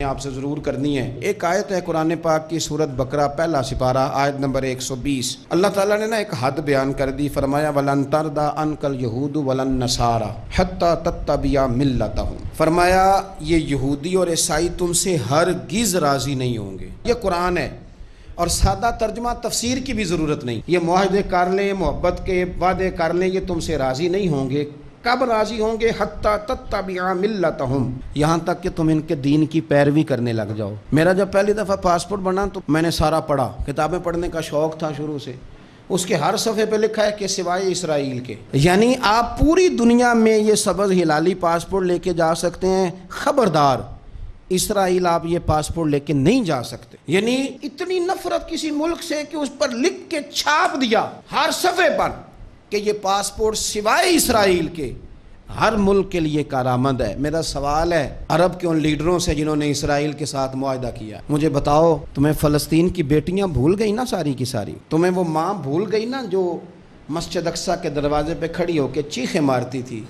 آپ سے ضرور کرنی ہے۔ ایک آیت ہے قرآن پاک کی سورۃ بقرہ پہلا سپارہ آیت نمبر 120۔ اللہ تعالیٰ نے ایک حد بیان کر دی، فرمایا وَلَن تَرْضَىٰ عَنْكَ الْيَهُودُ وَلَا النَّصَارَىٰ حَتَّىٰ تَتَّبِعَ مِلَّتَهُمْ۔ فرمایا یہ یہودی اور عیسائی تم سے ہرگز راضی نہیں ہوں گے۔ یہ قرآن ہے اور سادہ ترجمہ تفسیر کی بھی ضرورت نہیں۔ یہ معاہدے کر لیں، محبت کے وعدے کر لیں، یہ تم سے راضی نہیں ہوں گے۔ کب راضی ہوں گے؟ حتیٰ تتبع ملتہم، یہاں تک کہ تم ان کے دین کی پیروی کرنے لگ جاؤ۔ میرا جب پہلی دفعہ پاسپورٹ بنا تو میں نے سارا پڑھا، کتابیں پڑھنے کا شوق تھا شروع سے۔ اس کے ہر صفحے پہ لکھا ہے کہ سوائے اسرائیل کے، یعنی آپ پوری دنیا میں یہ سبز ہلالی پاسپورٹ لے کے جا سکتے ہیں، خبردار اسرائیل آپ یہ پاسپورٹ لے کے نہیں جا سکتے۔ یعنی اتنی نفرت کسی ملک سے کہ اس پر لکھ کے چھاپ دیا ہر صفحے پر کہ یہ پاسپورٹ سوائے اسرائیل کے ہر ملک کے لیے کارآمد ہے۔ میرا سوال ہے عرب کے ان لیڈروں سے جنہوں نے اسرائیل کے ساتھ معاہدہ کیا، مجھے بتاؤ تمہیں فلسطین کی بیٹیاں بھول گئی نا ساری کی ساری؟ تمہیں وہ ماں بھول گئی نا جو مسجد اقصیٰ کے دروازے پہ کھڑی ہو کے چیخیں مارتی تھی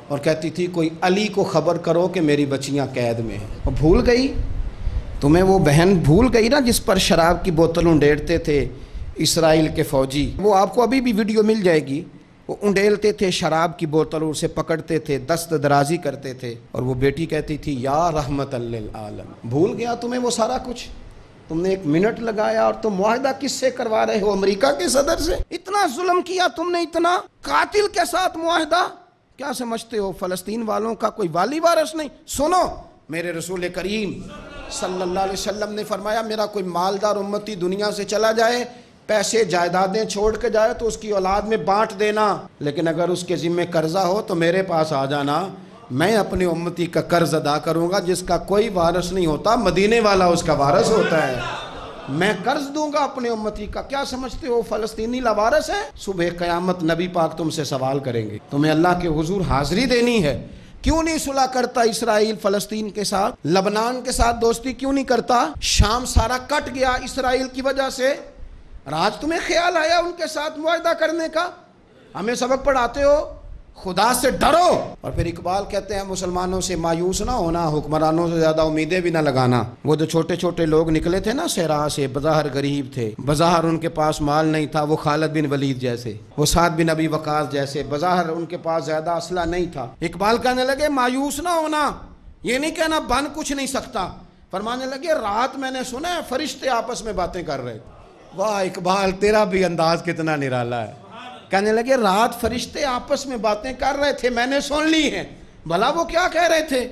اور کہتی تھی کوئی علی کو خبر کرو کہ میری بچیاں قید میں ہیں؟ وہ بھول گئی؟ تمہیں وہ بہن بھول گئی نا جس پر شراب کی بوتل انڈیلتے تھے اسرائیل کے فوجی؟ وہ آپ کو ابھی بھی ویڈیو مل جائے گی، وہ انڈیلتے تھے شراب کی بوتل اور اسے پکڑتے تھے، دست درازی کرتے تھے، اور وہ بیٹی کہتی تھی یا رحمت للعالم۔ بھول گیا تمہیں وہ سارا کچھ؟ تم نے 1 منٹ لگایا اور تم معاہدہ کس سے کروا رہے ہو؟ امریکہ کے صدر سے؟ اتنا ظلم کیا تم نے، اتنا قاتل کے ساتھ معاہدہ؟ کیا سمجھتے ہو فلسطین والوں کا کوئی والی وارث نہیں؟ سنو، میرے رسول کریم صلی اللہ علیہ وسلم نے فرمایا میرا کوئی مالدار امتی دنیا سے چلا جائے، پیسے جائیدادیں چھوڑ کے جائے تو اس کی اولاد میں بانٹ دینا، لیکن اگر اس کے ذمہ قرضہ ہو تو میرے پاس آ جانا، میں اپنے امتی کا قرض ادا کروں گا۔ جس کا کوئی وارث نہیں ہوتا مدینے والا اس کا وارث ہوتا ہے، میں قرض دوں گا اپنے امتی کا۔ کیا سمجھتے ہو فلسطینی لاوارث ہے؟ صبح قیامت نبی پاک تم سے سوال کریں گے، تمہیں اللہ کے حضور حاضری دینی ہے۔ کیوں نہیں صلح کرتا اسرائیل فلسطین کے ساتھ؟ لبنان کے ساتھ دوستی کیوں نہیں کرتا؟ شام سارا کٹ گیا اسرائیل کی وجہ سے، آج تمہیں خیال آیا ان کے ساتھ معاہدہ کرنے کا؟ ہمیں سبق پڑھاتے ہو خدا سے ڈرو۔ اور پھر اقبال کہتے ہیں مسلمانوں سے مایوس نہ ہونا، حکمرانوں سے زیادہ امیدیں بھی نہ لگانا۔ وہ جو چھوٹے چھوٹے لوگ نکلے تھے نا صحرا سے، بظاہر غریب تھے، بظاہر ان کے پاس مال نہیں تھا، وہ خالد بن ولید جیسے، وہ سعد بن ابی وقاص جیسے، بظاہر ان کے پاس زیادہ اسلحہ نہیں تھا۔ اقبال کہنے لگے مایوس نہ ہونا، یہ نہیں کہنا بن کچھ نہیں سکتا، فرمانے لگے رات میں نے سنا ہے فرشتے آپس میں باتیں کر رہے تھے۔ واہ اقبال تیرا بھی انداز کتنا نرالا ہے۔ کہنے لگے رات فرشتے آپس میں باتیں کر رہے تھے، میں نے سن لی ہیں۔ بھلا وہ کیا کہہ رہے تھے؟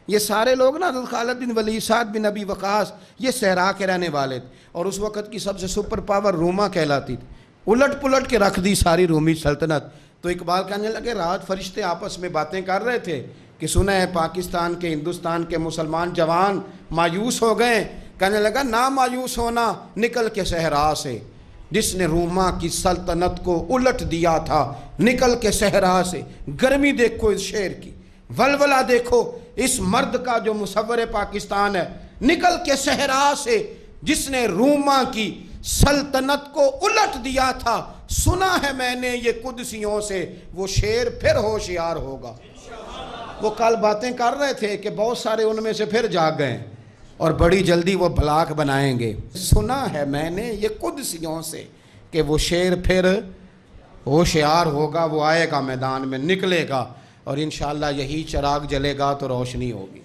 یہ سارے لوگ نا خالد بن ولید، سعد بن ابی وقاص، یہ صحرا کے رہنے والے تھے، اور اس وقت کی سب سے سپر پاور روما کہلاتی تھی، الٹ پلٹ کے رکھ دی ساری رومی سلطنت۔ تو اقبال کہنے لگے رات فرشتے آپس میں باتیں کر رہے تھے کہ سنا ہے پاکستان کے ہندوستان کے مسلمان جوان مایوس ہو گئے۔ کہنے لگا نہ مایوس ہونا، نکل کے صحرا سے، جس نے روما کی سلطنت کو الٹ دیا تھا، نکل کے صحرا سے۔ گرمی دیکھو اس شعر کی، ولولہ دیکھو اس مرد کا جو مصور پاکستان ہے، نکل کے صحرا سے جس نے روما کی سلطنت کو الٹ دیا تھا، سنا ہے میں نے یہ قدسیوں سے، وہ شیر پھر ہوشیار ہوگا۔ وہ کل باتیں کر رہے تھے کہ بہت سارے ان میں سے پھر جاگ گئے اور بڑی جلدی وہ بلاک بنائیں گے۔ سنا ہے میں نے یہ قدسیوں سے کہ وہ شیر پھر ہوشیار ہوگا، وہ آئے گا میدان میں، نکلے گا، اور انشاءاللہ یہی چراغ جلے گا تو روشنی ہوگی۔